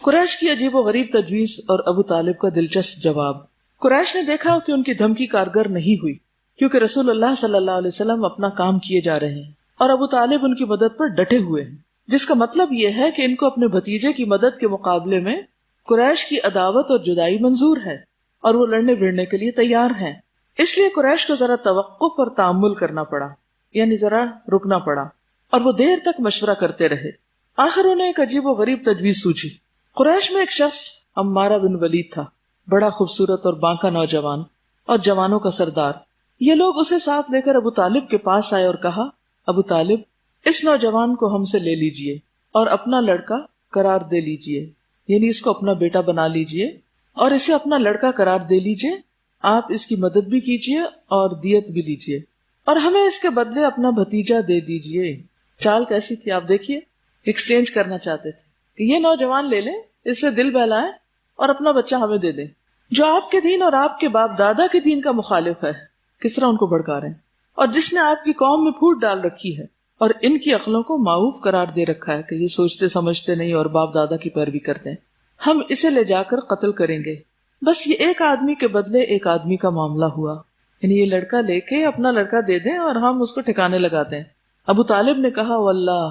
قریش کی عجیب و غریب تجویز اور ابو طالب کا دلچسپ جواب۔ قریش نے دیکھا کہ ان کی دھمکی کارگر نہیں ہوئی، کیونکہ رسول اللہ صلی اللہ علیہ وسلم اپنا کام کیے جا رہے ہیں اور ابو طالب ان کی مدد پر ڈٹے ہوئے ہیں، جس کا مطلب یہ ہے کہ ان کو اپنے بھتیجے کی مدد کے مقابلے میں قریش کی عداوت اور جدائی منظور ہے اور وہ لڑنے بھیڑنے کے لیے تیار ہیں۔ اس لیے قریش کو ذرا توقف اور تأمل کرنا پڑا، یعنی ذرا رکنا پڑا، اور وہ دیر تک مشورہ کرتے رہے۔ آخر انہیں ایک عجیب و غریب تجویز سوچی۔ قریش میں ایک شخص عمارہ بن ولید تھا، بڑا خوبصورت اور بانکا نوجوان اور جوانوں کا سردار۔ یہ لوگ اسے ساتھ لے کر ابو طالب کے پاس آئے اور کہا، ابو طالب، اس نوجوان کو ہم سے لے لیجئے اور اپنا لڑکا قرار دے لیجئے، یعنی اس کو اپنا بیٹا بنا لیجئے اور اسے اپنا لڑکا قرار دے لیجئے، آپ اس کی مدد بھی کیجئے اور دیت بھی لیجئے اور ہمیں اس کے بدلے اپنا بھتیجا دے دیجئے۔ چال کیسی تھی آپ دیکھیے، ایکسچینج کرنا چاہتے تھے کہ یہ نوجوان لے لیں، اس سے دل بہلائیں اور اپنا بچہ ہمیں دے دیں، جو آپ کے دین اور آپ کے باپ دادا کے دین کا مخالف ہے۔ کس طرح ان کو بھڑکا رہے ہیں، اور جس نے آپ کی قوم میں پھوٹ ڈال رکھی ہے اور ان کی عقلوں کو معوف قرار دے رکھا ہے کہ یہ سوچتے سمجھتے نہیں اور باپ دادا کی پیروی کرتے ہیں۔ ہم اسے لے جا کر قتل کریں گے۔ بس یہ ایک آدمی کے بدلے ایک آدمی کا معاملہ ہوا، یعنی یہ لڑکا لے کے اپنا لڑکا دے دیں اور ہم اس کو ٹھکانے لگاتے ہیں۔ ابو طالب نے کہا، واللہ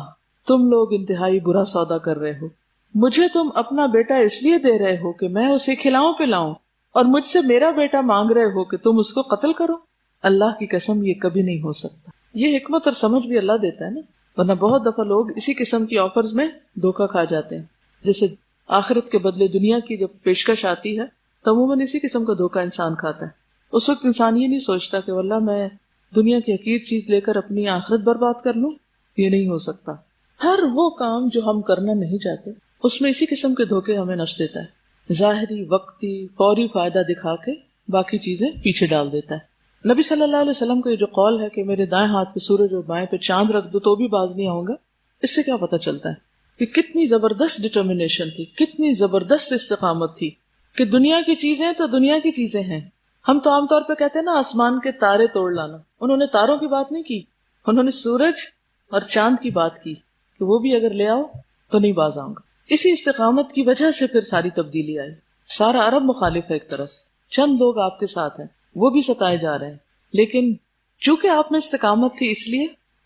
تم لوگ انتہائی برا سودا کر رہے ہو، مجھے تم اپنا بیٹا اس لیے دے رہے ہو کہ میں اسے کھلاؤں پلاؤں، اور مجھ سے میرا بیٹا مانگ رہے ہو کہ تم اس کو قتل کرو۔ اللہ کی قسم یہ کبھی نہیں ہو سکتا۔ یہ حکمت اور سمجھ بھی اللہ دیتا ہے نا، ورنہ بہت دفعہ لوگ اسی قسم کی آفرز میں دھوکہ کھا جاتے ہیں۔ جیسے آخرت کے بدلے دنیا کی جب پیشکش آتی ہے تو عموماً اسی قسم کا دھوکہ انسان کھاتا ہے۔ اس وقت انسان یہ نہیں سوچتا کہ واللہ میں دنیا کی حقیر چیز لے کر اپنی آخرت برباد کر لوں، یہ نہیں ہو سکتا۔ ہر وہ کام جو ہم کرنا نہیں چاہتے اس میں اسی قسم کے دھوکے ہمیں نش دیتا ہے، ظاہری وقتی فوری فائدہ دکھا کے باقی چیزیں پیچھے ڈال دیتا ہے۔ نبی صلی اللہ علیہ وسلم کا یہ جو قول ہے کہ میرے دائیں ہاتھ پہ سورج اور بائیں پہ چاند رکھ دو تو بھی باز نہیں آؤں گا، اس سے کیا پتہ چلتا ہے کہ کتنی زبردست ڈٹرمنیشن تھی، کتنی زبردست استقامت تھی کہ دنیا کی چیزیں تو دنیا کی چیزیں ہیں۔ ہم تو عام طور پہ کہتے ہیں نا آسمان کے تارے توڑ لانا، انہوں نے تاروں کی بات نہیں کی، انہوں نے سورج اور چاند کی بات کی کہ وہ بھی اگر لے آؤ تو نہیں باز آؤں گا۔ اسی استقامت کی وجہ سے پھر ساری تبدیلی آئی۔ سارا عرب مخالف ہے ایک طرح سے، چند لوگ آپ کے ساتھ ہیں، وہ بھی ستائے جا رہے ہیں، لیکن چونکہ آپ میں استقامت تھی اس لیے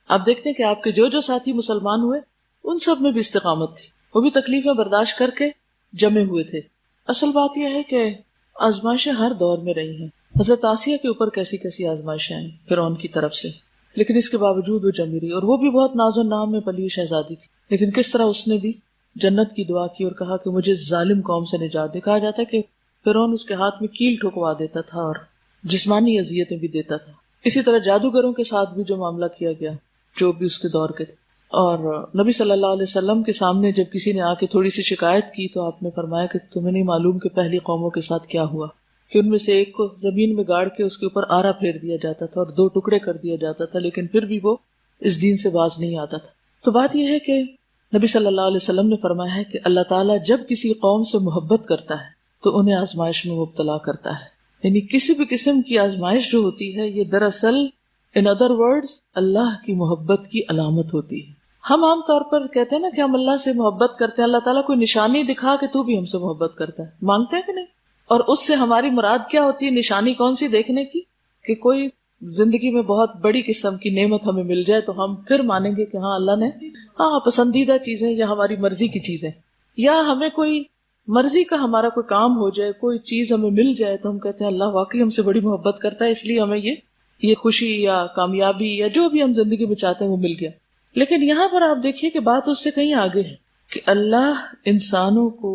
آپ دیکھتے ہیں کہ آپ کے جو ساتھی مسلمان ہوئے ان سب میں بھی استقامت تھی، وہ بھی تکلیفیں برداشت کر کے جمے ہوئے تھے۔ اصل بات یہ ہے کہ آزمائشیں ہر دور میں رہی ہیں۔ حضرت آسیہ کے اوپر کیسی کیسی آزمائشیں آئیں فرعون کی طرف سے، لیکن اس کے باوجود وہ جمی رہی، اور وہ بھی بہت ناز و نام میں پلی شہزادی تھی، لیکن کس طرح اس نے بھی جنت کی دعا کی اور کہا کہ مجھے ظالم قوم سے نجات دے۔ کہا جاتا ہے کہ فرعون اس کے ہاتھ میں کیل ٹھکوا دیتا تھا اور جسمانی اذیتیں بھی دیتا تھا۔ اسی طرح جادوگروں کے ساتھ بھی جو معاملہ کیا گیا جو بھی اس کے دور کے تھے، اور نبی صلی اللہ علیہ وسلم کے سامنے جب کسی نے آ کے تھوڑی سی شکایت کی تو آپ نے فرمایا کہ تمہیں نہیں معلوم کہ پہلی قوموں کے ساتھ کیا ہوا، کہ ان میں سے ایک کو زمین میں گاڑ کے اس کے اوپر آرا پھیر دیا جاتا تھا اور 2 ٹکڑے کر دیا جاتا تھا، لیکن پھر بھی وہ اس دین سے باز نہیں آتا تھا۔ تو بات یہ ہے کہ نبی صلی اللہ علیہ وسلم نے فرمایا ہے کہ اللہ تعالیٰ جب کسی قوم سے محبت کرتا ہے تو انہیں آزمائش میں مبتلا کرتا ہے، یعنی کسی بھی قسم کی آزمائش جو ہوتی ہے یہ دراصل ان ادر ورڈز اللہ کی محبت کی علامت ہوتی ہے۔ ہم عام طور پر کہتے ہیں نا کہ ہم اللہ سے محبت کرتے ہیں، اللہ تعالیٰ کوئی نشانی دکھا کہ تو بھی ہم سے محبت کرتا ہے، مانگتے ہیں کہ نہیں؟ اور اس سے ہماری مراد کیا ہوتی ہے، نشانی کون سی دیکھنے کی؟ کہ کوئی زندگی میں بہت بڑی قسم کی نعمت ہمیں مل جائے تو ہم پھر مانیں گے کہ ہاں اللہ نے پسندیدہ چیزیں یا ہماری مرضی کی چیزیں، یا ہمیں کوئی مرضی کا ہمارا کوئی کام ہو جائے، کوئی چیز ہمیں مل جائے تو ہم کہتے ہیں اللہ واقعی ہم سے بڑی محبت کرتا ہے، اس لیے ہمیں یہ خوشی یا کامیابی یا جو بھی ہم زندگی میں چاہتے ہیں وہ مل گیا۔ لیکن یہاں پر آپ دیکھیے کہ بات اس سے کہیں آگے ہے کہ اللہ انسانوں کو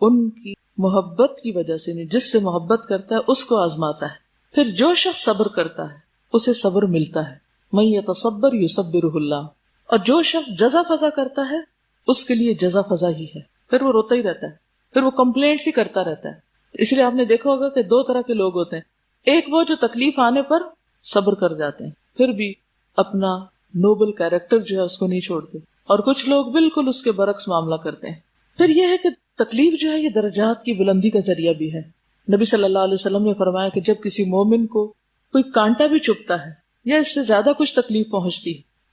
ان کی محبت کی وجہ سے نہیں، جس سے محبت کرتا ہے اس کو آزماتا ہے، پھر جو شخص صبر کرتا ہے اسے صبر ملتا ہے، من یتصبر یصبرہ اللہ، اور جو شخص جزا فضا کرتا ہے اس کے لیے جزا فضا ہی ہے، پھر وہ روتا ہی رہتا ہے، پھر وہ کمپلینٹس ہی کرتا رہتا ہے۔ اس لیے آپ نے دیکھا ہوگا کہ 2 طرح کے لوگ ہوتے ہیں، ایک وہ جو تکلیف آنے پر صبر کر جاتے ہیں پھر بھی اپنا نوبل کیریکٹر جو ہے اس کو نہیں چھوڑتے، اور کچھ لوگ بالکل اس کے برعکس معاملہ کرتے ہیں۔ پھر یہ ہے کہ تکلیف جو ہے یہ درجات کی بلندی کا ذریعہ بھی ہے۔ نبی صلی اللہ علیہ وسلم نے فرمایا کہ جب کسی مومن کو کوئی کانٹا بھی چبھتا ہے یا اس سے زیادہ کچھ تکلیف پہنچتی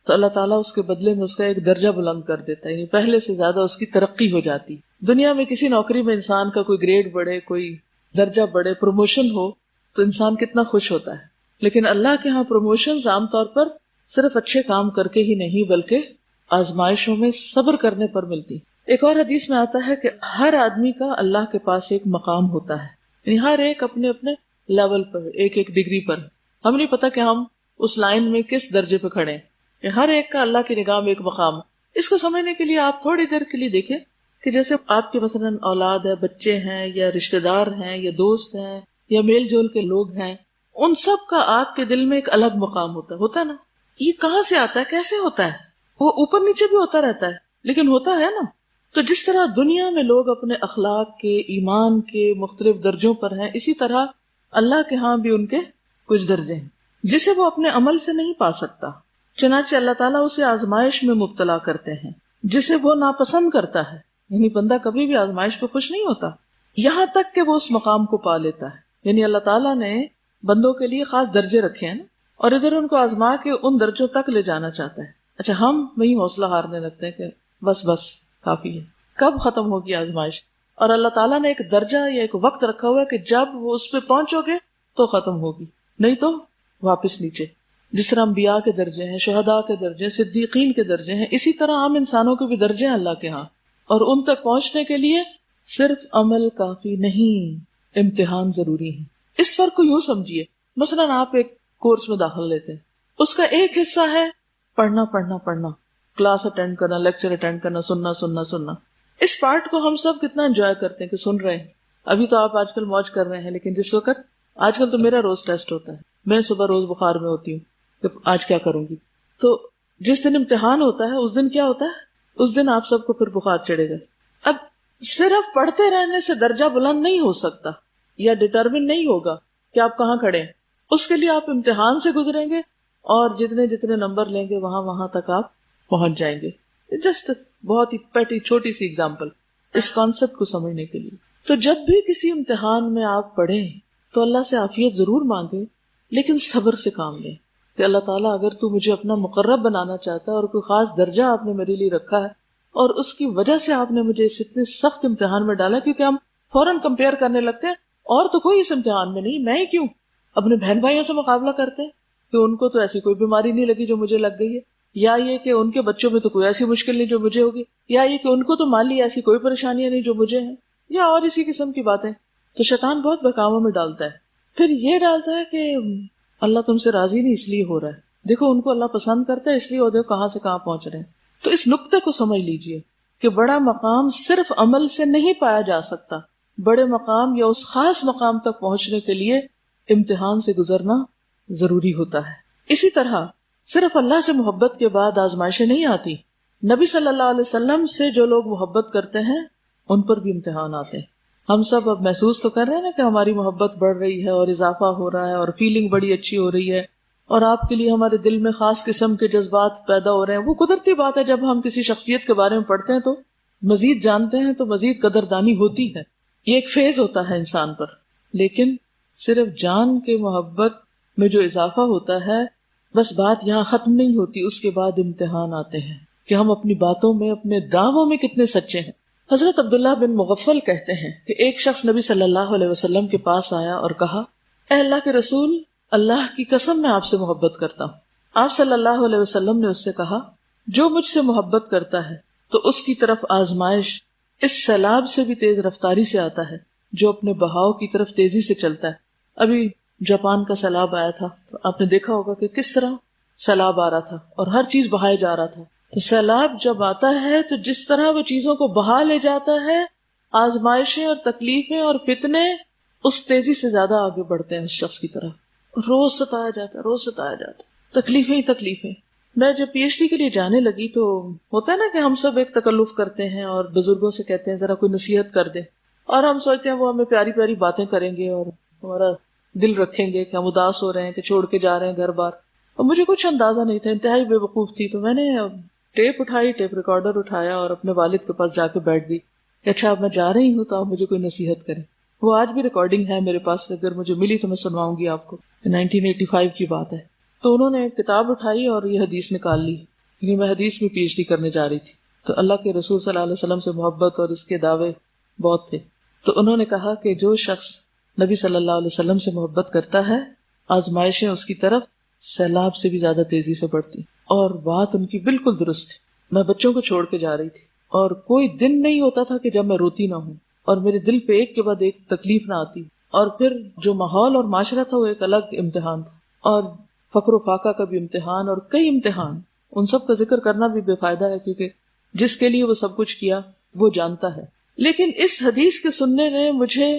تو اللہ تعالیٰ اس کے بدلے میں اس کا ایک درجہ بلند کر دیتا ہے، یعنی پہلے سے زیادہ اس کی ترقی ہو جاتی. دنیا میں کسی نوکری میں انسان کا کوئی گریڈ بڑھے، کوئی درجہ بڑھے، پروموشن ہو تو انسان کتنا خوش ہوتا ہے. لیکن اللہ کے ہاں پروموشنز عام طور پر صرف اچھے کام کر کے ہی نہیں بلکہ آزمائشوں میں صبر کرنے پر ملتی. ایک اور حدیث میں آتا ہے کہ ہر آدمی کا اللہ کے پاس ایک مقام ہوتا ہے، یعنی ہر ایک اپنے اپنے لیول پر، ایک ایک ڈگری پر. ہم نہیں پتا کہ ہم اس لائن میں کس درجے پہ کھڑے ہیں. ہر ایک کا اللہ کی نگاہ میں ایک مقام. اس کو سمجھنے کے لیے آپ تھوڑی دیر کے لیے دیکھیں کہ جیسے آپ کے مثلاً اولاد ہے، بچے ہیں، یا رشتہ دار ہیں، یا دوست ہیں، یا میل جول کے لوگ ہیں، ان سب کا آپ کے دل میں ایک الگ مقام ہوتا ہے نا. یہ کہاں سے آتا ہے، کیسے ہوتا ہے؟ وہ اوپر نیچے بھی ہوتا رہتا ہے لیکن ہوتا ہے نا. تو جس طرح دنیا میں لوگ اپنے اخلاق کے، ایمان کے مختلف درجوں پر ہیں، اسی طرح اللہ کے ہاں بھی ان کے کچھ درجے ہیں جسے وہ اپنے عمل سے نہیں پا سکتا. چنانچہ اللہ تعالیٰ اسے آزمائش میں مبتلا کرتے ہیں جسے وہ ناپسند کرتا ہے. یعنی بندہ کبھی بھی آزمائش پہ خوش نہیں ہوتا یہاں تک کہ وہ اس مقام کو پا لیتا ہے. یعنی اللہ تعالیٰ نے بندوں کے لیے خاص درجے رکھے ہیں نا، اور ادھر ان کو آزما کے ان درجوں تک لے جانا چاہتا ہے. اچھا، ہم وہی حوصلہ ہارنے لگتے ہیں کہ بس کافی ہے، کب ختم ہوگی آزمائش؟ اور اللہ تعالیٰ نے ایک درجہ یا ایک وقت رکھا ہوا ہے کہ جب وہ اس پہ پہنچو گے تو ختم ہوگی، نہیں تو واپس نیچے. جس طرح انبیاء کے درجے ہیں، شہداء کے درجے ہیں، صدیقین کے درجے ہیں، اسی طرح ہم انسانوں کے بھی درجے ہیں اللہ کے ہاں. اور ان تک پہنچنے کے لیے صرف عمل کافی نہیں، امتحان ضروری ہے. اس فرق کو یوں سمجھیے، مثلاً آپ ایک کورس میں داخل لیتے ہیں، اس کا ایک حصہ ہے پڑھنا، کلاس اٹینڈ کرنا، لیکچر اٹینڈ کرنا، سننا. اس پارٹ کو ہم سب کتنا انجوائے کرتے ہیں کہ سن رہے ہیں. ابھی تو آپ آج کل موج کر رہے ہیں، لیکن جس وقت آج کل تو میرا روز ٹیسٹ ہوتا ہے، میں صبح روز بخار میں ہوتی ہوں کہ آج کیا کروں گی. تو جس دن امتحان ہوتا ہے اس دن کیا ہوتا ہے، اس دن آپ سب کو پھر بخار چڑھے گا. اب صرف پڑھتے رہنے سے درجہ بلند نہیں ہو سکتا یا ڈٹرمن نہیں ہوگا کہ آپ کہاں کھڑے ہیں. اس کے لیے آپ امتحان سے گزریں گے اور جتنے نمبر لیں گے وہاں تک آپ پہنچ جائیں گے. جسٹ بہت ہی پیٹی چھوٹی سی اگزامپل اس کانسیپٹ کو سمجھنے کے لیے. تو جب بھی کسی امتحان میں آپ پڑھیں تو اللہ سے عافیت ضرور مانگے، لیکن صبر سے کام لیں کہ اللہ تعالیٰ اگر تو مجھے اپنا مقرب بنانا چاہتا ہے اور کوئی خاص درجہ آپ نے میرے لیے رکھا ہے اور اس کی وجہ سے آپ نے مجھے اس اتنے سخت امتحان میں ڈالا، کیونکہ ہم فوراً کمپیئر کرنے لگتے ہیں اور تو کوئی اس امتحان میں نہیں، میں ہی کیوں. اپنے بہن بھائیوں سے مقابلہ کرتے ہیں کہ ان کو تو ایسی کوئی بیماری نہیں لگی جو مجھے لگ گئی ہے، یا یہ کہ ان کے بچوں میں تو کوئی ایسی مشکل نہیں جو مجھے ہوگی، یا یہ کہ ان کو تو مالی ایسی کوئی پریشانیاں نہیں جو مجھے ہیں، یا اور اسی قسم کی باتیں. تو شیطان بہت بہکاووں میں ڈالتا ہے. پھر یہ ڈالتا ہے کہ اللہ تم سے راضی نہیں اس لیے ہو رہا ہے، دیکھو ان کو اللہ پسند کرتا ہے اس لیے وہ دیکھو کہاں سے کہاں پہنچ رہے ہیں. تو اس نقطے کو سمجھ لیجئے کہ بڑا مقام صرف عمل سے نہیں پایا جا سکتا. بڑے مقام یا اس خاص مقام تک پہنچنے کے لیے امتحان سے گزرنا ضروری ہوتا ہے. اسی طرح صرف اللہ سے محبت کے بعد آزمائشیں نہیں آتی. نبی صلی اللہ علیہ وسلم سے جو لوگ محبت کرتے ہیں ان پر بھی امتحان آتے ہیں. ہم سب اب محسوس تو کر رہے ہیں نا کہ ہماری محبت بڑھ رہی ہے اور اضافہ ہو رہا ہے اور فیلنگ بڑی اچھی ہو رہی ہے، اور آپ کے لیے ہمارے دل میں خاص قسم کے جذبات پیدا ہو رہے ہیں. وہ قدرتی بات ہے، جب ہم کسی شخصیت کے بارے میں پڑھتے ہیں تو مزید جانتے ہیں تو مزید قدردانی ہوتی ہے. یہ ایک فیز ہوتا ہے انسان پر. لیکن صرف جان کے محبت میں جو اضافہ ہوتا ہے، بس بات یہاں ختم نہیں ہوتی. اس کے بعد امتحان آتے ہیں کہ ہم اپنی باتوں میں، اپنے دعووں میں کتنے سچے ہیں. حضرت عبداللہ بن مغفل کہتے ہیں کہ ایک شخص نبی صلی اللہ علیہ وسلم کے پاس آیا اور کہا، اے اللہ کے رسول، اللہ کی قسم میں آپ سے محبت کرتا ہوں. آپ صلی اللہ علیہ وسلم نے اس سے کہا، جو مجھ سے محبت کرتا ہے تو اس کی طرف آزمائش اس سیلاب سے بھی تیز رفتاری سے آتا ہے جو اپنے بہاؤ کی طرف تیزی سے چلتا ہے. ابھی جاپان کا سیلاب آیا تھا تو آپ نے دیکھا ہوگا کہ کس طرح سیلاب آ رہا تھا اور ہر چیز بہائے جا رہا تھا. تو سیلاب جب آتا ہے تو جس طرح وہ چیزوں کو بہا لے جاتا ہے، آزمائشیں اور تکلیفیں اور فتنے اس تیزی سے زیادہ آگے بڑھتے ہیں اس شخص کی طرف. روز ستایا جاتا، تکلیفیں ہی تکلیفیں. میں جب پی ایچ ڈی کے لیے جانے لگی تو ہوتا ہے نا کہ ہم سب ایک تکلف کرتے ہیں اور بزرگوں سے کہتے ہیں ذرا کوئی نصیحت کر دے، اور ہم سوچتے ہیں وہ ہمیں پیاری پیاری باتیں کریں گے اور ہمارا دل رکھیں گے کہ ہم اداس ہو رہے ہیں کہ چھوڑ کے جا رہے ہیں گھر بار. اور مجھے کچھ اندازہ نہیں تھا، انتہائی بے وقوف تھی. تو میں نے ٹیپ ریکارڈر اٹھایا اور اپنے والد کے پاس جا کے بیٹھ گئی کہ اچھا اب میں جا رہی ہوں تو آپ مجھے کوئی نصیحت کریں. وہ آج بھی ریکارڈنگ ہے میرے پاس، اگر مجھے ملی تو میں سنواؤں گی آپ کو. 1985 کی بات ہے. تو انہوں نے ایک کتاب اٹھائی اور یہ حدیث نکال لی کیونکہ میں حدیث میں PhD کرنے جا رہی تھی، تو اللہ کے رسول صلی اللہ علیہ وسلم سے محبت اور اس کے دعوے بہت تھے. تو انہوں نے کہا کہ جو شخص نبی صلی اللہ علیہ وسلم سے محبت کرتا ہے، آزمائشیں اس کی طرف سیلاب سے بھی زیادہ تیزی سے بڑھتی. اور بات ان کی بالکل درست تھی. میں بچوں کو چھوڑ کے جا رہی تھی اور کوئی دن نہیں ہوتا تھا کہ جب میں روتی نہ ہوں اور میرے دل پہ ایک کے بعد ایک تکلیف نہ آتی. اور پھر جو ماحول اور معاشرہ تھا وہ ایک الگ امتحان تھا، اور فقر و فاقہ کا بھی امتحان اور کئی امتحان. ان سب کا ذکر کرنا بھی بے فائدہ ہے، کیونکہ جس کے لیے وہ سب کچھ کیا وہ جانتا ہے. لیکن اس حدیث کے سننے نے مجھے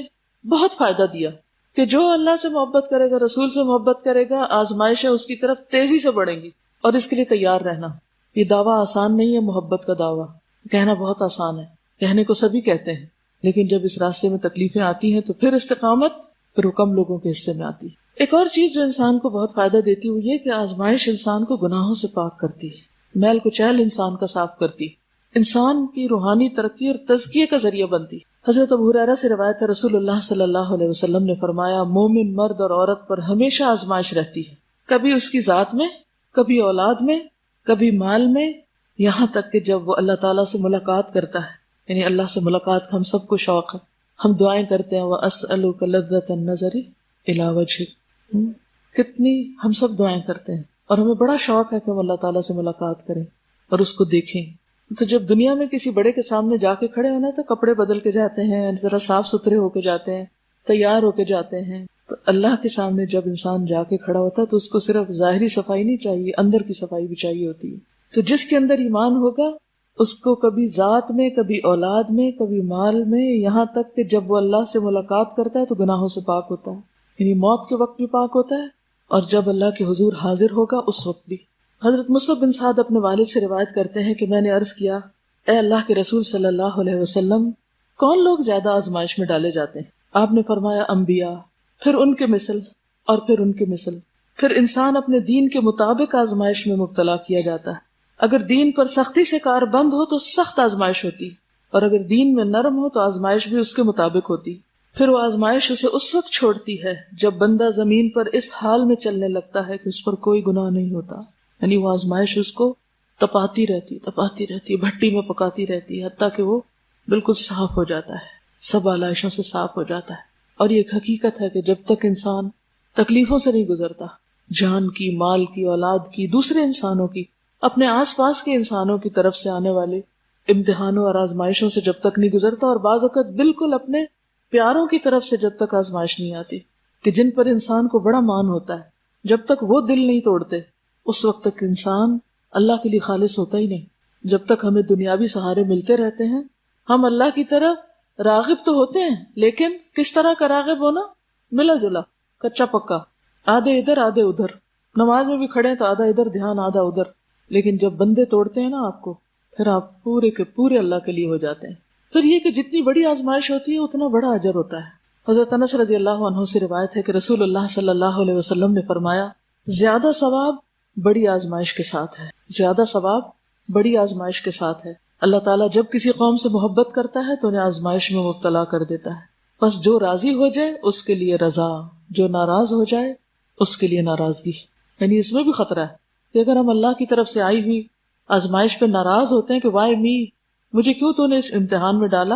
بہت فائدہ دیا کہ جو اللہ سے محبت کرے گا، رسول سے محبت کرے گا، آزمائشیں اس کی طرف تیزی سے بڑھیں گی، اور اس کے لیے تیار رہنا. یہ دعویٰ آسان نہیں ہے، محبت کا دعویٰ کہنا بہت آسان ہے، کہنے کو سبھی کہتے ہیں، لیکن جب اس راستے میں تکلیفیں آتی ہیں تو پھر استقامت پھر وہ کم لوگوں کے حصے میں آتی ہے. ایک اور چیز جو انسان کو بہت فائدہ دیتی ہے وہ یہ کہ آزمائش انسان کو گناہوں سے پاک کرتی ہے، میل کچیل انسان کا صاف کرتی، انسان کی روحانی ترقی اور تزکیے کا ذریعہ بنتی. حضرت ابو ہریرہ سے روایت ہے، رسول اللہ صلی اللہ علیہ وسلم نے فرمایا، مومن مرد اور عورت پر ہمیشہ آزمائش رہتی ہے، کبھی اس کی ذات میں، کبھی اولاد میں، کبھی مال میں، یہاں تک کہ جب وہ اللہ تعالیٰ سے ملاقات کرتا ہے. یعنی اللہ سے ملاقات کا ہم سب کو شوق ہے، ہم دعائیں کرتے ہیں، وَأَسْأَلُكَ لَذَّةَ النَّظَرِ إِلَىٰ وَجْهِكَ، کتنی ہم سب دعائیں کرتے ہیں اور ہمیں بڑا شوق ہے کہ ہم اللہ تعالیٰ سے ملاقات کریں اور اس کو دیکھیں. تو جب دنیا میں کسی بڑے کے سامنے جا کے کھڑے ہونا تو کپڑے بدل کے جاتے ہیں، ذرا صاف ستھرے ہو کے جاتے ہیں، تیار ہو کے جاتے ہیں. تو اللہ کے سامنے جب انسان جا کے کھڑا ہوتا ہے تو اس کو صرف ظاہری صفائی نہیں چاہیے، اندر کی صفائی بھی چاہیے ہوتی ہے. تو جس کے اندر ایمان ہوگا اس کو کبھی ذات میں، کبھی اولاد میں، کبھی مال میں، یہاں تک کہ جب وہ اللہ سے ملاقات کرتا ہے تو گناہوں سے پاک ہوتا ہے، یعنی موت کے وقت بھی پاک ہوتا ہے اور جب اللہ کے حضور حاضر ہوگا اس وقت بھی. حضرت مصعب بن سعد اپنے والد سے روایت کرتے ہیں کہ میں نے عرض کیا، اے اللہ کے رسول صلی اللہ علیہ وسلم، کون لوگ زیادہ آزمائش میں ڈالے جاتے ہیں؟ آپ نے فرمایا، انبیاء، پھر ان کے مثل اور پھر ان کے مثل. پھر انسان اپنے دین کے مطابق آزمائش میں مبتلا کیا جاتا ہے. اگر دین پر سختی سے کار بند ہو تو سخت آزمائش ہوتی، اور اگر دین میں نرم ہو تو آزمائش بھی اس کے مطابق ہوتی. پھر وہ آزمائش اسے اس وقت چھوڑتی ہے جب بندہ زمین پر اس حال میں چلنے لگتا ہے کہ اس پر کوئی گناہ نہیں ہوتا. یعنی وہ آزمائش اس کو تپاتی رہتی، بھٹی میں پکاتی رہتی ہے، حتیٰ کہ وہ بالکل صاف ہو جاتا ہے، سب آلائشوں سے صاف ہو جاتا ہے. اور یہ ایک حقیقت ہے کہ جب تک انسان تکلیفوں سے نہیں گزرتا، جان کی، مال کی، اولاد کی، دوسرے انسانوں کی، اپنے آس پاس کے انسانوں کی طرف سے آنے والے امتحانوں اور آزمائشوں سے جب تک نہیں گزرتا، اور بعض اوقات بالکل اپنے پیاروں کی طرف سے جب تک آزمائش نہیں آتی کہ جن پر انسان کو بڑا مان ہوتا ہے، جب تک وہ دل نہیں توڑتے اس وقت تک انسان اللہ کے لیے خالص ہوتا ہی نہیں. جب تک ہمیں دنیاوی سہارے ملتے رہتے ہیں، ہم اللہ کی طرف راغب تو ہوتے ہیں، لیکن کس طرح کا راغب ہونا؟ ملا جلا، کچا پکا، آدھے ادھر آدھے ادھر. نماز میں بھی کھڑے ہیں تو آدھا ادھر دھیان آدھا ادھر. لیکن جب بندے توڑتے ہیں نا آپ کو، پھر آپ پورے کے پورے اللہ کے لیے ہو جاتے ہیں. پھر یہ کہ جتنی بڑی آزمائش ہوتی ہے اتنا بڑا اجر ہوتا ہے. حضرت انس رضی اللہ عنہ سے روایت ہے کہ رسول اللہ صلی اللہ علیہ وسلم نے فرمایا، زیادہ ثواب بڑی آزمائش کے ساتھ ہے، زیادہ ثواب بڑی آزمائش کے ساتھ ہے. اللہ تعالیٰ جب کسی قوم سے محبت کرتا ہے تو انہیں آزمائش میں مبتلا کر دیتا ہے. بس جو راضی ہو جائے اس کے لیے رضا، جو ناراض ہو جائے اس کے لیے ناراضگی. یعنی اس میں بھی خطرہ ہے کہ اگر ہم اللہ کی طرف سے آئی ہوئی آزمائش پہ ناراض ہوتے ہیں کہ وائی می، مجھے کیوں تو نے اس امتحان میں ڈالا،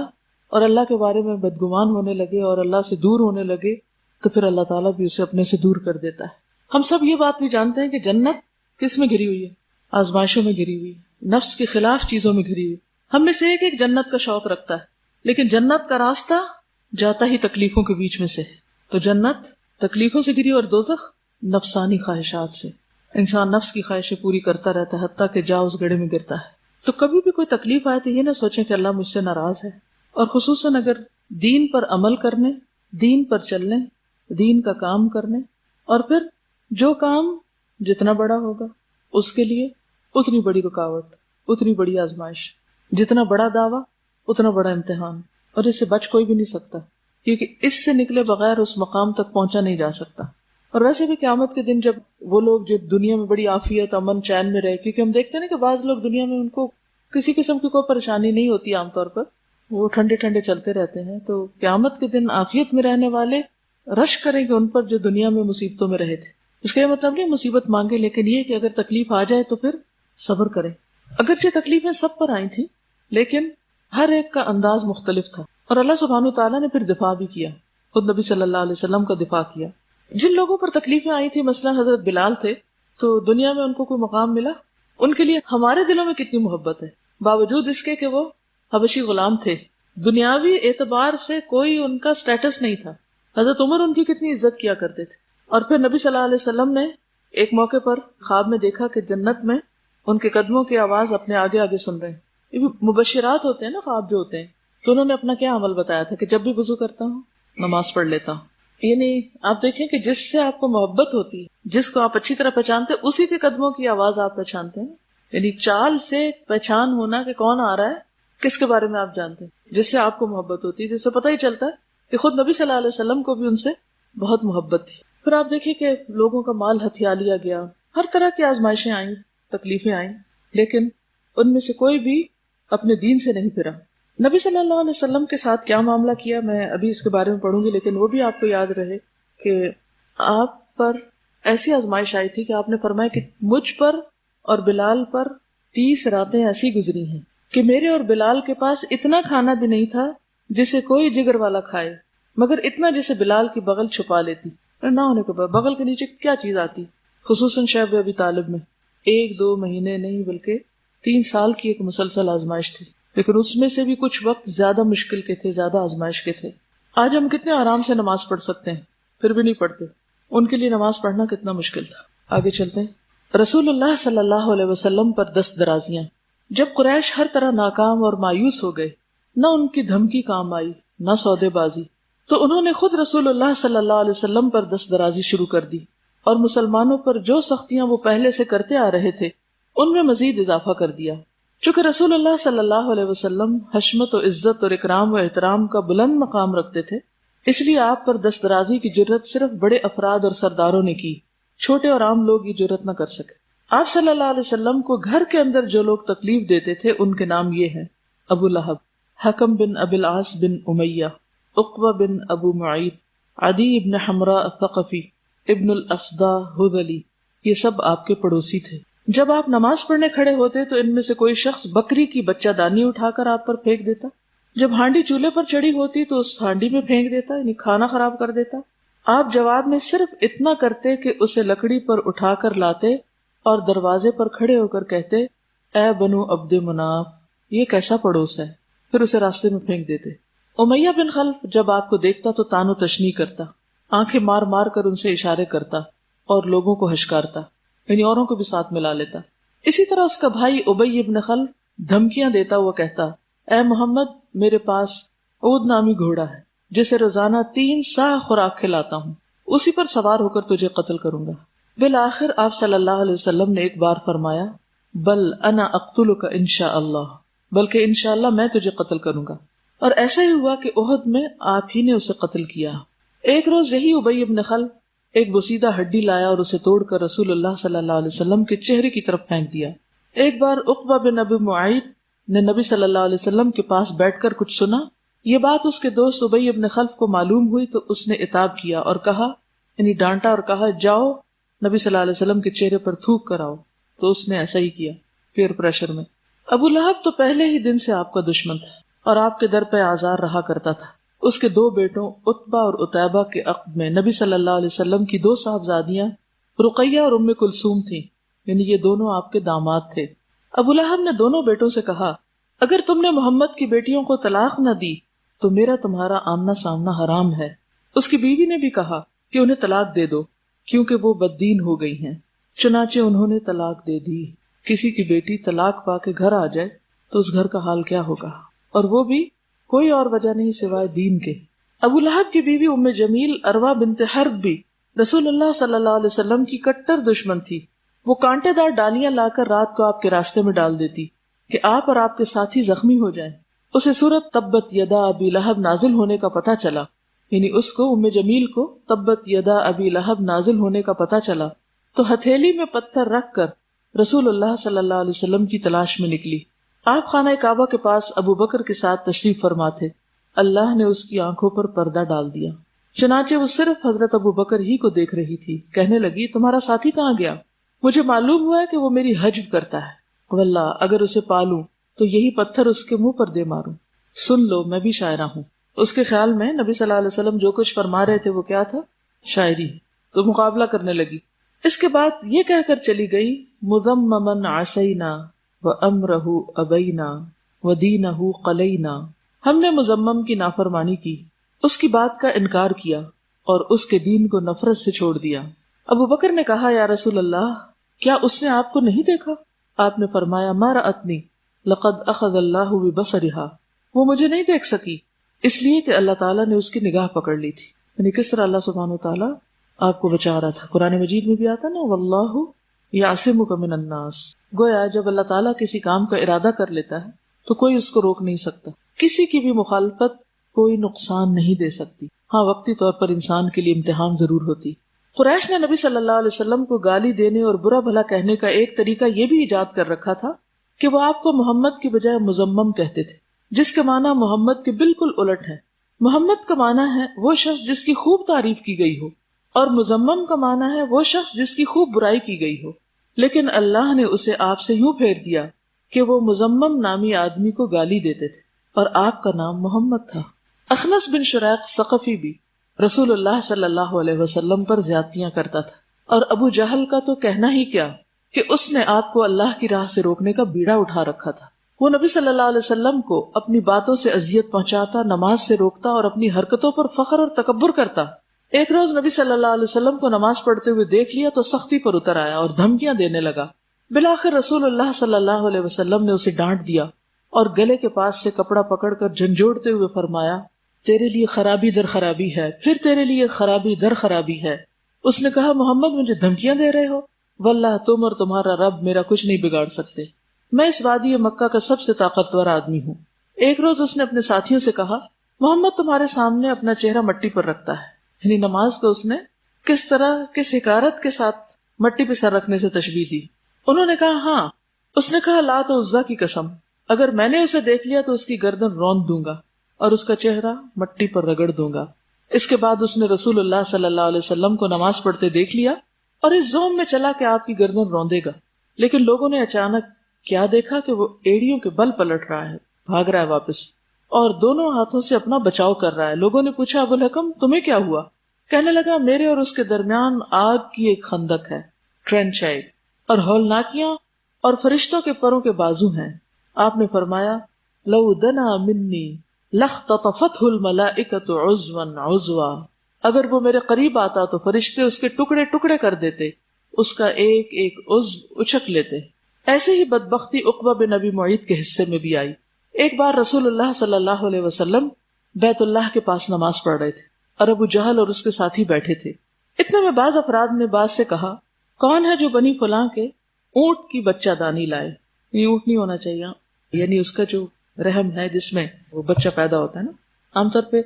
اور اللہ کے بارے میں بدگمان ہونے لگے اور اللہ سے دور ہونے لگے، تو پھر اللہ تعالیٰ بھی اسے اپنے سے دور کر دیتا ہے. ہم سب یہ بات بھی جانتے ہیں کہ جنت کس میں گھری ہوئی ہے؟ آزمائشوں میں گھری ہوئی، نفس کے خلاف چیزوں میں گھری ہوئی. ہم میں سے ایک جنت کا شوق رکھتا ہے، لیکن جنت کا راستہ جاتا ہی تکلیفوں کے بیچ میں سے. تو جنت تکلیفوں سے گھری اور دوزخ نفسانی خواہشات سے. انسان نفس کی خواہشیں پوری کرتا رہتا ہے حتیٰ کہ جا اس گڑھے میں گرتا ہے. تو کبھی بھی کوئی تکلیف آئے تو یہ نہ سوچیں کہ اللہ مجھ سے ناراض ہے. اور خصوصاً اگر دین پر عمل کرنے، دین پر چلنے، دین کا کام کرنے، اور پھر جو کام جتنا بڑا ہوگا اس کے لیے اتنی بڑی رکاوٹ، اتنی بڑی آزمائش، جتنا بڑا دعویٰ اتنا بڑا امتحان، اور اس سے بچ کوئی بھی نہیں سکتا، کیونکہ اس سے نکلے بغیر اس مقام تک پہنچا نہیں جا سکتا. اور ویسے بھی قیامت کے دن جب وہ لوگ جو دنیا میں بڑی عافیت، امن، چین میں رہے، کیونکہ ہم دیکھتے ہیں نا کہ بعض لوگ دنیا میں ان کو کسی قسم کی کوئی پریشانی نہیں ہوتی، عام طور پر وہ ٹھنڈے ٹھنڈے چلتے رہتے ہیں. تو قیامت کے دن عافیت میں رہنے والے رش کریں گے ان پر جو دنیا میں مصیبتوں میں رہے تھے. اس کا یہ مطلب نہیں مصیبت مانگے، لیکن یہ کہ اگر تکلیف آ جائے تو پھر صبر کریں. اگرچہ تکلیفیں سب پر آئی تھیں لیکن ہر ایک کا انداز مختلف تھا، اور اللہ سبحانہ تعالیٰ نے پھر دفاع بھی کیا، خود نبی صلی اللہ علیہ وسلم کا دفاع کیا. جن لوگوں پر تکلیفیں آئی تھی، مثلا حضرت بلال تھے، تو دنیا میں ان کو کوئی مقام ملا؟ ان کے لیے ہمارے دلوں میں کتنی محبت ہے، باوجود اس کے کہ وہ حبشی غلام تھے، دنیاوی اعتبار سے کوئی ان کا سٹیٹس نہیں تھا. حضرت عمر ان کی کتنی عزت کیا کرتے تھے. اور پھر نبی صلی اللہ علیہ وسلم نے ایک موقع پر خواب میں دیکھا کہ جنت میں ان کے قدموں کی آواز اپنے آگے آگے سن رہے ہیں. یہ بھی مبشرات ہوتے ہیں نا، خواب جو ہوتے ہیں. تو انہوں نے اپنا کیا عمل بتایا تھا کہ جب بھی وضو کرتا ہوں نماز پڑھ لیتا ہوں. یعنی آپ دیکھیں کہ جس سے آپ کو محبت ہوتی ہے، جس کو آپ اچھی طرح پہچانتے ہیں، اسی کے قدموں کی آواز آپ پہچانتے ہیں. یعنی چال سے پہچان ہونا کہ کون آ رہا ہے، کس کے بارے میں آپ جانتے ہیں، جس سے آپ کو محبت ہوتی ہے، جس سے پتہ ہی چلتا ہے کہ خود نبی صلی اللہ علیہ وسلم کو بھی ان سے بہت محبت تھی. پھر آپ دیکھیں کہ لوگوں کا مال ہتھیا لیا گیا، ہر طرح کی آزمائشیں آئیں، تکلیفیں آئیں، لیکن ان میں سے کوئی بھی اپنے دین سے نہیں پھرا. نبی صلی اللہ علیہ وسلم کے ساتھ کیا معاملہ کیا، میں ابھی اس کے بارے میں پڑھوں گی، لیکن وہ بھی آپ کو یاد رہے کہ آپ پر ایسی آزمائش آئی تھی کہ آپ نے فرمایا کہ مجھ پر اور بلال پر 30 راتیں ایسی گزری ہیں کہ میرے اور بلال کے پاس اتنا کھانا بھی نہیں تھا جسے کوئی جگر والا کھائے، مگر اتنا جسے بلال کی بغل چھپا لیتی. نہ ہونے کے بعد بغل کے نیچے کیا چیز آتی، خصوصاً شیب ابی طالب میں 1-2 مہینے نہیں بلکہ 3 سال کی ایک مسلسل آزمائش تھی. لیکن اس میں سے بھی کچھ وقت زیادہ مشکل کے تھے، زیادہ آزمائش کے تھے. آج ہم کتنے آرام سے نماز پڑھ سکتے ہیں، پھر بھی نہیں پڑھتے. ان کے لیے نماز پڑھنا کتنا مشکل تھا. آگے چلتے ہیں. رسول اللہ صلی اللہ علیہ وسلم پر دست درازیاں. جب قریش ہر طرح ناکام اور مایوس ہو گئے، نہ ان کی دھمکی کام آئی نہ سودے بازی، تو انہوں نے خود رسول اللہ صلی اللہ علیہ وسلم پر دست درازی شروع کر دی، اور مسلمانوں پر جو سختیاں وہ پہلے سے کرتے آ رہے تھے ان میں مزید اضافہ کر دیا. چونکہ رسول اللہ صلی اللہ علیہ وسلم حشمت و عزت اور اکرام و احترام کا بلند مقام رکھتے تھے، اس لیے آپ پر دست درازی کی جرت صرف بڑے افراد اور سرداروں نے کی، چھوٹے اور عام لوگ یہ جرت نہ کر سکے. آپ صلی اللہ علیہ وسلم کو گھر کے اندر جو لوگ تکلیف دیتے تھے ان کے نام یہ ہیں: ابو لہب، حکم بن ابی العاص بن امیہ، عقبہ بن ابو معیط، عدی بن حمراء ثقفی، ابن الاسداء ہذلی. یہ سب آپ کے پڑوسی تھے. جب آپ نماز پڑھنے کھڑے ہوتے تو ان میں سے کوئی شخص بکری کی بچہ دانی اٹھا کر آپ پر پھینک دیتا. جب ہانڈی چولہے پر چڑھی ہوتی تو اس ہانڈی میں پھینک دیتا، یعنی کھانا خراب کر دیتا. آپ جواب میں صرف اتنا کرتے کہ اسے لکڑی پر اٹھا کر لاتے اور دروازے پر کھڑے ہو کر کہتے: اے بنو عبد مناف، یہ کیسا پڑوس ہے، پھر اسے راستے میں پھینک دیتے. امیہ بن خلف جب آپ کو دیکھتا تو تان و تشنیع کرتا، آنکھیں مار مار کر ان سے اشارے کرتا اور لوگوں کو ہشکارتا، یعنی اوروں کو بھی ساتھ ملا لیتا. اسی طرح اس کا بھائی ابی بن خلف دھمکیاں دیتا ہوا کہتا: اے محمد، میرے پاس عود نامی گھوڑا ہے جسے روزانہ 3 صاع خوراک کھلاتا ہوں، اسی پر سوار ہو کر تجھے قتل کروں گا. بالآخر آپ صلی اللہ علیہ وسلم نے ایک بار فرمایا: بل انا اقتلک انشاء اللہ، بلکہ انشاءاللہ میں تجھے قتل کروں گا. اور ایسا ہی ہوا کہ احد میں آپ ہی نے اسے قتل کیا. ایک روز یہی ابی بن خلف ایک بوسیدہ ہڈی لایا اور اسے توڑ کر رسول اللہ صلی اللہ علیہ وسلم کے چہرے کی طرف پھینک دیا. ایک بار عقبہ بن ابی معیط نے نبی صلی اللہ علیہ وسلم کے پاس بیٹھ کر کچھ سنا. یہ بات اس کے دوست ابی بن خلف کو معلوم ہوئی تو اس نے عتاب کیا اور کہا، یعنی ڈانٹا اور کہا: جاؤ نبی صلی اللہ علیہ وسلم کے چہرے پر تھوک کر آؤ. تو اس نے ایسا ہی کیا پیئر پریشر میں. ابو لہب تو پہلے ہی دن سے آپ کا دشمن تھا اور آپ کے در پہ آزار رہا کرتا تھا. اس کے 2 بیٹوں عتبہ اور عتیبہ کے عقد میں نبی صلی اللہ علیہ وسلم کی 2 صاحبزادیاں رقیہ اور ام کلثوم تھیں، یعنی یہ دونوں آپ کے داماد تھے. ابو لہب نے دونوں بیٹوں سے کہا: اگر تم نے محمد کی بیٹیوں کو طلاق نہ دی تو میرا تمہارا آمنا سامنا حرام ہے. اس کی بیوی نے بھی کہا کہ انہیں طلاق دے دو کیونکہ وہ بددین ہو گئی ہیں. چنانچہ انہوں نے طلاق دے دی. کسی کی بیٹی طلاق پا کے گھر آ جائے تو اس گھر کا حال کیا ہوگا، اور وہ بھی کوئی اور وجہ نہیں سوائے دین کے. ابو لہب کی بیوی ام جمیل اروا بنت حرب بھی رسول اللہ صلی اللہ علیہ وسلم کی کٹر دشمن تھی. وہ کانٹے دار ڈالیاں لا کر رات کو آپ کے راستے میں ڈال دیتی کہ آپ اور آپ کے ساتھی زخمی ہو جائیں. اسے سورت تبت یدا ابی لہب نازل ہونے کا پتہ چلا، یعنی اس کو ام جمیل کو تبت یدا ابی لہب نازل ہونے کا پتہ چلا تو ہتھیلی میں پتھر رکھ کر رسول اللہ صلی اللہ علیہ وسلم کی تلاش میں نکلی. آپ خانہ کعبہ کے پاس ابو بکر کے ساتھ تشریف فرما تھے. اللہ نے اس کی آنکھوں پر پردہ ڈال دیا، چنانچہ وہ صرف حضرت ابو بکر ہی کو دیکھ رہی تھی. کہنے لگی: تمہارا ساتھی کہاں گیا؟ مجھے معلوم ہوا ہے کہ وہ میری حجب کرتا ہے. واللہ اگر اسے پالوں تو یہی پتھر اس کے منہ پر دے ماروں. سن لو میں بھی شاعرہ ہوں. اس کے خیال میں نبی صلی اللہ علیہ وسلم جو کچھ فرما رہے تھے وہ کیا تھا؟ شاعری. تو مقابلہ کرنے لگی. اس کے بعد یہ کہہ کر چلی گئی مذممن عصینا وامرہ ابینا ودینہ قلینا. ہم نے مذمم کی نافرمانی کی، اس کی بات کا انکار کیا اور اس کے دین کو نفرت سے چھوڑ دیا. ابو بکر نے کہا یا رسول اللہ کیا اس نے آپ کو نہیں دیکھا؟ آپ نے فرمایا ما رأتنی لقد اخذ اللہ ببصرہا. وہ مجھے نہیں دیکھ سکی اس لیے کہ اللہ تعالیٰ نے اس کی نگاہ پکڑ لی تھی. یعنی کس طرح اللہ سبحانہ وتعالیٰ آپ کو بچا رہا تھا. قرآن مجید میں بھی آتا نا واللہ یعصمک من الناس. گویا جب اللہ تعالیٰ کسی کام کا ارادہ کر لیتا ہے تو کوئی اس کو روک نہیں سکتا. کسی کی بھی مخالفت کوئی نقصان نہیں دے سکتی. ہاں وقتی طور پر انسان کے لیے امتحان ضرور ہوتی. قریش نے نبی صلی اللہ علیہ وسلم کو گالی دینے اور برا بھلا کہنے کا ایک طریقہ یہ بھی ایجاد کر رکھا تھا کہ وہ آپ کو محمد کی بجائے مزمم کہتے تھے، جس کے معنی محمد کے بالکل الٹ ہے. محمد کا معنی ہے وہ شخص جس کی خوب تعریف کی گئی ہو، اور مزمم کا معنی ہے وہ شخص جس کی خوب برائی کی گئی ہو. لیکن اللہ نے اسے آپ سے یوں پھیر دیا کہ وہ مزمم نامی آدمی کو گالی دیتے تھے اور آپ کا نام محمد تھا. اخنس بن شریق ثقفی بھی رسول اللہ صلی اللہ علیہ وسلم پر زیادتیاں کرتا تھا، اور ابو جہل کا تو کہنا ہی کیا کہ اس نے آپ کو اللہ کی راہ سے روکنے کا بیڑا اٹھا رکھا تھا. وہ نبی صلی اللہ علیہ وسلم کو اپنی باتوں سے اذیت پہنچاتا، نماز سے روکتا اور اپنی حرکتوں پر فخر اور تکبر کرتا. ایک روز نبی صلی اللہ علیہ وسلم کو نماز پڑھتے ہوئے دیکھ لیا تو سختی پر اتر آیا اور دھمکیاں دینے لگا. بالآخر رسول اللہ صلی اللہ علیہ وسلم نے اسے ڈانٹ دیا اور گلے کے پاس سے کپڑا پکڑ کر جھنجھوڑتے ہوئے فرمایا تیرے لیے خرابی در خرابی ہے، پھر تیرے لیے خرابی در خرابی ہے. اس نے کہا محمد مجھے دھمکیاں دے رہے ہو؟ واللہ تم اور تمہارا رب میرا کچھ نہیں بگاڑ سکتے. میں اس وادی مکہ کا سب سے طاقتور آدمی ہوں. ایک روز اس نے اپنے ساتھیوں سے کہا محمد تمہارے سامنے اپنا چہرہ مٹی پر رکھتا ہے. یعنی نماز کو اس نے کس طرح کس حکارت کے ساتھ مٹی پہ سر رکھنے سے تشبیہ دی. انہوں نے کہا ہاں. اس نے کہا لات و عزا کی قسم اگر میں نے اسے دیکھ لیا تو اس کی گردن روند دوں گا اور اس کا چہرہ مٹی پر رگڑ دوں گا. اس کے بعد اس نے رسول اللہ صلی اللہ علیہ وسلم کو نماز پڑھتے دیکھ لیا اور اس زوم میں چلا کہ آپ کی گردن روندے گا. لیکن لوگوں نے اچانک کیا دیکھا کہ وہ ایڑیوں کے بل پلٹ رہا ہے، بھاگ رہا ہے واپس اور دونوں ہاتھوں سے اپنا بچاؤ کر رہا ہے. لوگوں نے پوچھا ابو الحکم تمہیں کیا ہوا؟ کہنے لگا میرے اور اس کے درمیان آگ کی ایک خندق ہے، ٹرینچ ہے، اور ہولناکیاں اور فرشتوں کے پروں کے بازو ہیں. آپ نے فرمایا لو دنا منی لاختطفته الملائکۃ عضوا عضوا. اگر وہ میرے قریب آتا تو فرشتے اس کے ٹکڑے ٹکڑے کر دیتے، اس کا ایک ایک عضو اچک لیتے. ایسے ہی بدبختی عقبہ بن ابی معیط کے حصے میں بھی آئی. ایک بار رسول اللہ صلی اللہ علیہ وسلم بیت اللہ کے پاس نماز پڑھ رہے تھے اور ابو جہل اور اس کے ساتھی بیٹھے تھے. اتنے میں بعض افراد نے بعض سے کہا کون ہے جو بنی فلاں کے اونٹ کی بچہ دانی لائے؟ یہ اونٹ نہیں ہونا چاہیے، یعنی اس کا جو رحم ہے جس میں وہ بچہ پیدا ہوتا ہے نا. عام طور پہ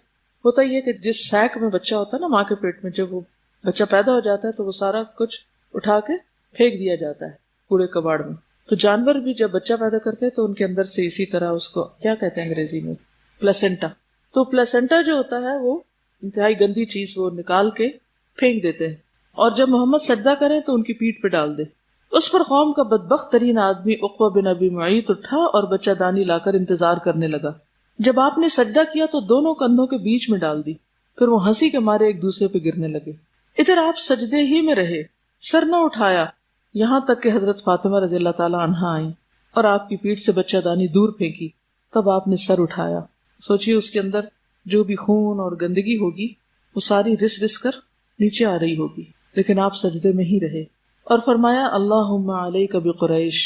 ہوتا ہی ہے کہ جس سیک میں بچہ ہوتا ہے نا ماں کے پیٹ میں، جب وہ بچہ پیدا ہو جاتا ہے تو وہ سارا کچھ اٹھا کے پھینک دیا جاتا ہے کوڑے کباڑ میں. تو جانور بھی جب بچہ پیدا کرتے ہیں تو ان کے اندر سے اسی طرح اس کو کیا کہتے ہیں انگریزی میں پلیسنٹا. تو پلیسنٹا جو ہوتا ہے وہ انتہائی گندی چیز، وہ نکال کے پھینک دیتے ہیں اور جب محمد سجدہ کریں تو ان کی پیٹھ پہ ڈال دے. اس پر قوم کا بدبخت ترین آدمی عقبہ بن ابی معیط اٹھا اور بچہ دانی لا کر انتظار کرنے لگا. جب آپ نے سجدہ کیا تو دونوں کندھوں کے بیچ میں ڈال دی، پھر وہ ہنسی کے مارے ایک دوسرے پہ گرنے لگے. ادھر آپ سجدے ہی میں رہے، سر نہ اٹھایا، یہاں تک کہ حضرت فاطمہ رضی اللہ تعالی عنہا آئیں اور آپ کی پیٹھ سے بچہ دانی دور پھینکی. تب آپ نے سر اٹھایا. سوچئے اس کے اندر جو بھی خون اور گندگی ہوگی وہ ساری رس رس کر نیچے آ رہی ہوگی، لیکن آپ سجدے میں ہی رہے اور فرمایا اللہم علیک بقریش،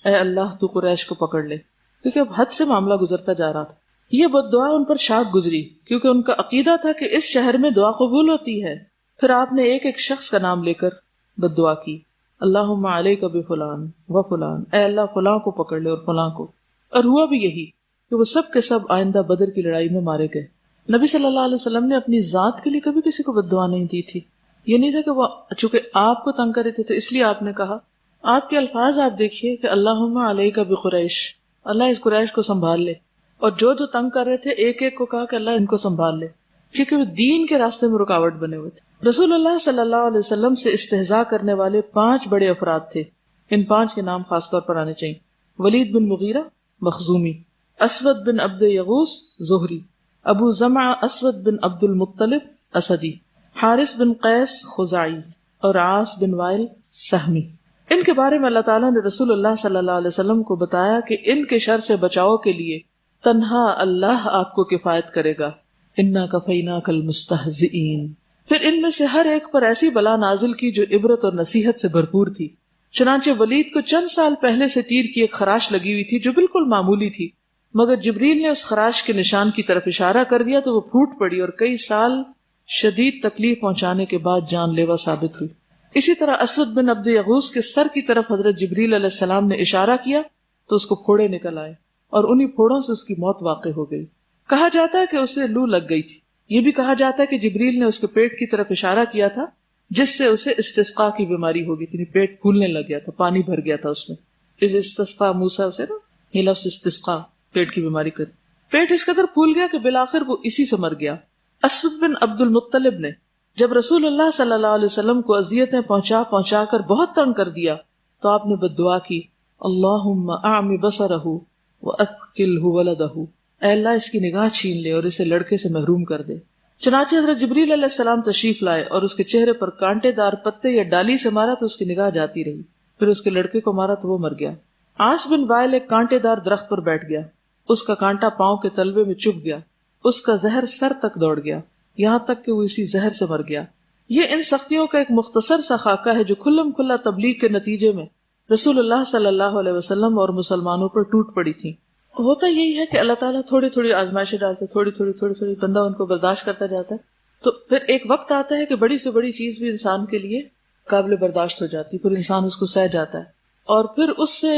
اے اللہ تو قریش کو پکڑ لے، کیونکہ اب حد سے معاملہ گزرتا جا رہا تھا. یہ بد دعا ان پر شاق گزری کیونکہ ان کا عقیدہ تھا کہ اس شہر میں دعا قبول ہوتی ہے. پھر آپ نے ایک ایک شخص کا نام لے کر بد دعا کی، اللہم علیک بفلان و فلان، اے اللہ فلاں کو پکڑ لے اور فلاں کو. اور ہوا بھی یہی کہ وہ سب کے سب آئندہ بدر کی لڑائی میں مارے گئے. نبی صلی اللہ علیہ وسلم نے اپنی ذات کے لیے کبھی کسی کو بد دعا نہیں دی تھی. یہ نہیں تھا کہ وہ چونکہ آپ کو تنگ کرے تھے تو اس لیے آپ نے کہا. آپ کے الفاظ آپ دیکھیے کہ اللہم علیک بقریش، اللہ اس قریش کو سنبھال لے، اور جو تنگ کر رہے تھے ایک ایک کو کہا کہ اللہ ان کو سنبھال لے، کیونکہ وہ دین کے راستے میں رکاوٹ بنے ہوئے تھے. رسول اللہ صلی اللہ علیہ وسلم سے استہزاء کرنے والے 5 بڑے افراد تھے. ان 5 کے نام خاص طور پر آنے چاہیے. ولید بن مغیرہ مخزومی، اسود بن عبد یغوث زہری، ابو زمعہ اسود بن عبد المطلب اسدی، حارث بن قیس خزاعی اور عاص بن وائل سہمی۔ ان کے بارے میں اللہ تعالیٰ نے رسول اللہ صلی اللہ علیہ وسلم کو بتایا کہ ان کے شر سے بچاؤ کے لیے تنہا اللہ آپ کو کفایت کرے گا، انا کفیناک المستہزئین۔ پھر ان میں سے ہر ایک پر ایسی بلا نازل کی جو عبرت اور نصیحت سے بھرپور تھی۔ چنانچہ ولید کو چند سال پہلے سے تیر کی ایک خراش لگی ہوئی تھی جو بالکل معمولی تھی، مگر جبریل نے اس خراش کے نشان کی طرف اشارہ کر دیا تو وہ پھوٹ پڑی اور کئی سال شدید تکلیف پہنچانے کے بعد جان لیوا ثابت ہوئی۔ اسی طرح اسود بن عبد یغوث کے سر کی طرف حضرت جبریل علیہ السلام نے اشارہ کیا تو اس کو پھوڑے نکل آئے اور انہی پھوڑوں سے اس کی موت واقع ہو گئی۔ کہا جاتا ہے کہ اسے لو لگ گئی تھی۔ یہ بھی کہا جاتا ہے کہ جبریل نے اس کے پیٹ کی طرف اشارہ کیا تھا جس سے اسے استسقاء کی بیماری ہو گئی تھی، پیٹ پھولنے لگ گیا تھا، پانی بھر گیا تھا اس میں۔ اس استسقاء موسیٰ اسے نا یہ لفظ استسقاء پیٹ کی بیماری کر، پیٹ اس قدر پھول گیا کہ بالآخر وہ اسی سے مر گیا۔ اسود بن عبد المطلب نے جب رسول اللہ صلی اللہ علیہ وسلم کو اذیتیں پہنچا پہنچا کر بہت تنگ کر دیا تو آپ نے بد دعا کی، اللہم اعمی بصرہ واثقلہ ولدہ، اے اللہ اس کی نگاہ چھین لے اور اسے لڑکے سے محروم کر دے۔ چنانچہ حضرت جبریل علیہ السلام تشریف لائے اور اس کے چہرے پر کانٹے دار پتے یا ڈالی سے مارا تو اس کی نگاہ جاتی رہی، پھر اس کے لڑکے کو مارا تو وہ مر گیا۔ عاص بن وائل ایک کانٹے دار درخت پر بیٹھ گیا، اس کا کانٹا پاؤں کے تلوے میں چبھ گیا، اس کا زہر سر تک دوڑ گیا، یہاں تک کہ وہ اسی زہر سے مر گیا۔ یہ ان سختیوں کا ایک مختصر سا خاکہ ہے جو کھلم کھلا تبلیغ کے نتیجے میں رسول اللہ صلی اللہ علیہ وسلم اور مسلمانوں پر ٹوٹ پڑی تھی۔ ہوتا یہی ہے کہ اللہ تعالیٰ تھوڑی تھوڑی آزمائشیں ڈالتے، تھوڑی تھوڑی بندہ ان کو برداشت کرتا جاتا ہے، تو پھر ایک وقت آتا ہے کہ بڑی سے بڑی چیز بھی انسان کے لیے قابل برداشت ہو جاتی، پھر انسان اس کو سہ جاتا ہے اور پھر اس سے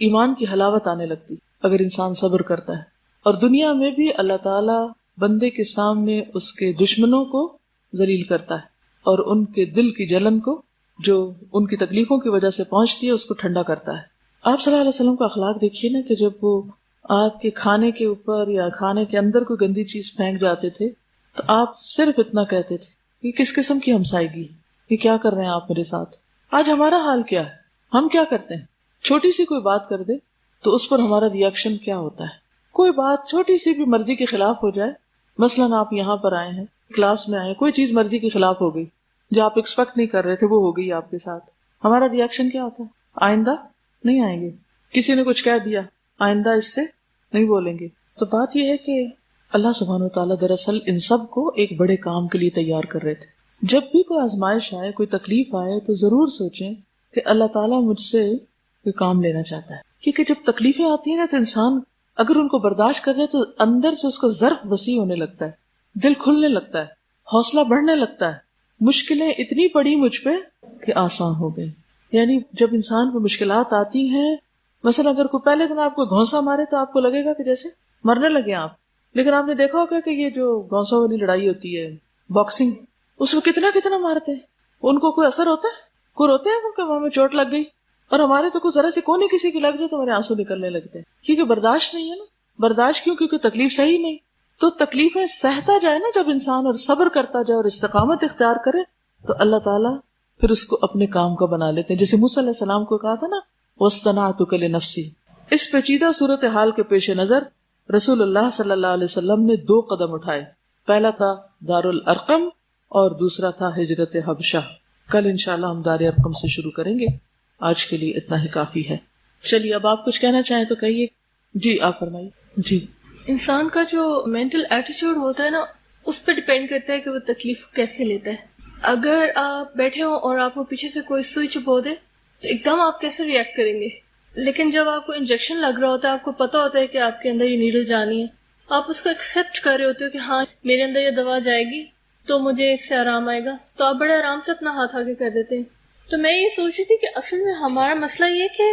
ایمان کی حلاوت آنے لگتی اگر انسان صبر کرتا ہے۔ اور دنیا میں بھی اللہ تعالیٰ بندے کے سامنے اس کے دشمنوں کو ذلیل کرتا ہے اور ان کے دل کی جلن کو جو ان کی تکلیفوں کی وجہ سے پہنچتی ہے اس کو ٹھنڈا کرتا ہے۔ آپ صلی اللہ علیہ وسلم کا اخلاق دیکھیے نا کہ جب وہ آپ کے کھانے کے اوپر یا کھانے کے اندر کوئی گندی چیز پھینک جاتے تھے تو آپ صرف اتنا کہتے تھے یہ کس قسم کی ہمسائیگی، یہ کیا کر رہے ہیں آپ میرے ساتھ۔ آج ہمارا حال کیا ہے، ہم کیا کرتے ہیں، چھوٹی سی کوئی بات کر دے تو اس پر ہمارا ری ایکشن کیا ہوتا ہے۔ کوئی بات چھوٹی سی بھی مرضی کے خلاف ہو جائے، مثلاً آپ یہاں پر آئے ہیں، کلاس میں آئے، کوئی چیز مرضی کے خلاف ہو گئی جو آپ ایکسپیکٹ نہیں کر رہے تھے، وہ ہو گئی آپ کے ساتھ، ہمارا ری ایکشن کیا ہوتا ہے؟ آئندہ نہیں آئیں گے۔ کسی نے کچھ کہہ دیا، آئندہ اس سے نہیں بولیں گے۔ تو بات یہ ہے کہ اللہ سبحانہ وتعالیٰ دراصل ان سب کو ایک بڑے کام کے لیے تیار کر رہے تھے۔ جب بھی کوئی آزمائش آئے، کوئی تکلیف آئے تو ضرور سوچیں کہ اللہ تعالیٰ مجھ سے کوئی کام لینا چاہتا ہے، کیونکہ جب تکلیفیں آتی ہیں نا تو انسان اگر ان کو برداشت کر لے تو اندر سے اس کا ظرف وسیع ہونے لگتا ہے، دل کھلنے لگتا ہے، حوصلہ بڑھنے لگتا ہے۔ مشکلیں اتنی پڑی مجھ پہ کہ آسان ہو گئی۔ یعنی جب انسان پہ مشکلات آتی ہیں، مثلا اگر کوئی پہلے دن آپ کو گھونسا مارے تو آپ کو لگے گا کہ جیسے مرنے لگے آپ، لیکن آپ نے دیکھا ہوگا کہ یہ جو گھونسا والی لڑائی ہوتی ہے باکسنگ، اس میں کتنا مارتے ہیں، ان کو کوئی اثر ہوتا ہے؟ کوئی روتے ہیں کہ ہمیں چوٹ لگ گئی؟ اور ہمارے تو کوئی ذرا سی کونے کسی کی لگ جائے تو ہمارے آنسو نکلنے لگتے ہیں، کیونکہ برداشت نہیں ہے نا۔ برداشت کیوں؟ کیونکہ تکلیف صحیح نہیں۔ تو تکلیفیں سہتا جائے نا جب انسان، اور صبر کرتا جائے اور استقامت اختیار کرے تو اللہ تعالیٰ پھر اس کو اپنے کام کا بنا لیتے ہیں۔ جیسے موسیٰ علیہ السلام کو کہا تھا نا وَاصْطَنَعْتُكَ لِنَفْسِي، اس پیچیدہ صورتحال کے پیش نظر رسول اللہ صلی اللہ علیہ وسلم نے 2 قدم اٹھائے، پہلا تھا دار الارقم اور دوسرا تھا ہجرت حبشہ۔ کل انشاءاللہ ہم دار ارقم سے شروع کریں گے، آج کے لیے اتنا ہی کافی ہے۔ چلیے اب آپ کچھ کہنا چاہیں تو کہیے۔ جی آپ فرمائیے۔ جی، انسان کا جو مینٹل ایٹیچیوڈ ہوتا ہے نا، اس پہ ڈیپینڈ کرتا ہے کہ وہ تکلیف کیسے لیتا ہے۔ اگر آپ بیٹھے ہو اور آپ کو پیچھے سے کوئی سوئی چبھو دے تو ایک دم آپ کیسے ریئیکٹ کریں گے؟ لیکن جب آپ کو انجیکشن لگ رہا ہوتا ہے، آپ کو پتا ہوتا ہے کہ آپ کے اندر یہ نیڈل جانی ہے، آپ اس کو ایکسیپٹ کر رہے ہوتے ہو کہ ہاں میرے اندر یہ دوا جائے گی تو مجھے اس سے آرام آئے گا، تو آپ بڑے آرام سے اپنا ہاتھ آگے کر دیتے ہیں۔ تو میں یہ سوچ رہی تھی کہ اصل میں ہمارا مسئلہ یہ کہ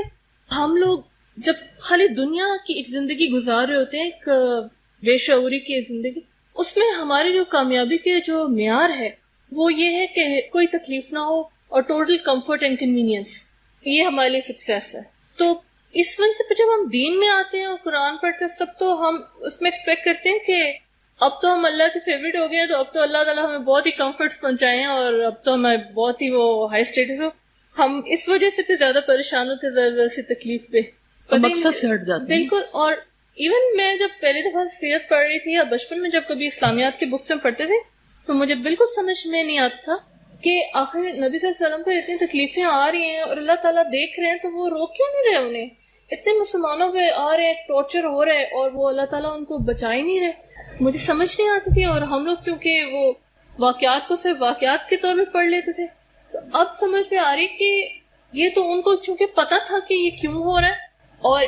ہم لوگ جب خالی دنیا کی ایک زندگی گزار رہے ہوتے ہیں، ایک بے شعوری کی زندگی، اس میں ہماری جو کامیابی کے جو معیار ہے وہ یہ ہے کہ کوئی تکلیف نہ ہو اور ٹوٹل کمفرٹ اینڈ کنوینئنس، یہ ہمارے لیے سکسیس ہے۔ تو اس وجہ سے جب ہم دین میں آتے ہیں اور قرآن پڑھتے ہیں سب، تو ہم اس میں ایکسپیکٹ کرتے ہیں کہ اب تو ہم اللہ کے فیوریٹ ہو گئے ہیں، تو اب تو اللہ تعالیٰ ہمیں بہت ہی کمفرٹس پہنچائے ہیں اور اب تو ہمیں بہت ہی وہ ہائی اسٹیٹس ہو۔ ہم اس وجہ سے پھر زیادہ پریشان ہوتے ذرا سی تکلیف پہ۔ مقصد سے ہٹ جاتے ہیں. بالکل. اور ایون میں جب پہلی دفعہ سیرت پڑھ رہی تھی یا بچپن میں جب کبھی اسلامیات کی بکس میں پڑھتے تھے تو مجھے بالکل سمجھ میں نہیں آتا تھا کہ آخر نبی صلی اللہ علیہ وسلم پر اتنی تکلیفیں آ رہی ہیں اور اللہ تعالیٰ دیکھ رہے ہیں تو وہ روک کیوں نہیں رہے انہیں. اتنے مسلمانوں پہ آ رہے ہیں، ٹارچر ہو رہے ہیں اور وہ اللہ تعالیٰ ان کو بچا ہی نہیں رہے. مجھے سمجھ نہیں آتی تھی. اور ہم لوگ چونکہ وہ واقعات کو صرف واقعات کے طور پہ پڑھ لیتے تھے تو اب سمجھ میں آ رہی کہ یہ تو ان کو چونکہ پتا تھا کہ یہ کیوں ہو رہا ہے اور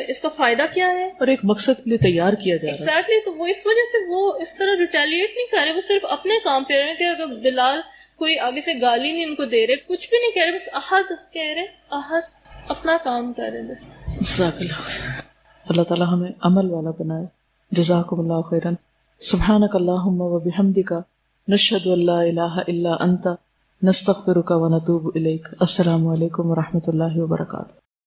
اس کا فائدہ کیا ہے اور ایک مقصد کے لیے تیار کیا جا رہا ہے. ایگزیکٹلی. تو وہ اس وجہ سے وہ اس طرح ریٹیلیٹ نہیں کر رہے، وہ صرف اپنے کام پہ رہے ہیں کہ اگر بلال کوئی آگے سے گالی نہیں ان کو دے رہے، کچھ بھی نہیں کہہ رہے، بس احد کہہ رہے، احد، اپنا کام کر رہے بس. جزاک اللہ خیر. اللہ تعالیٰ ہمیں عمل والا بنائے. جزاکم اللہ خیرا. سبحانک اللہم وبحمدک نشہد ان لا الہ الا انت نستغفرک ونتوب الیک. السلام علیکم ورحمۃ اللہ وبرکاتہ.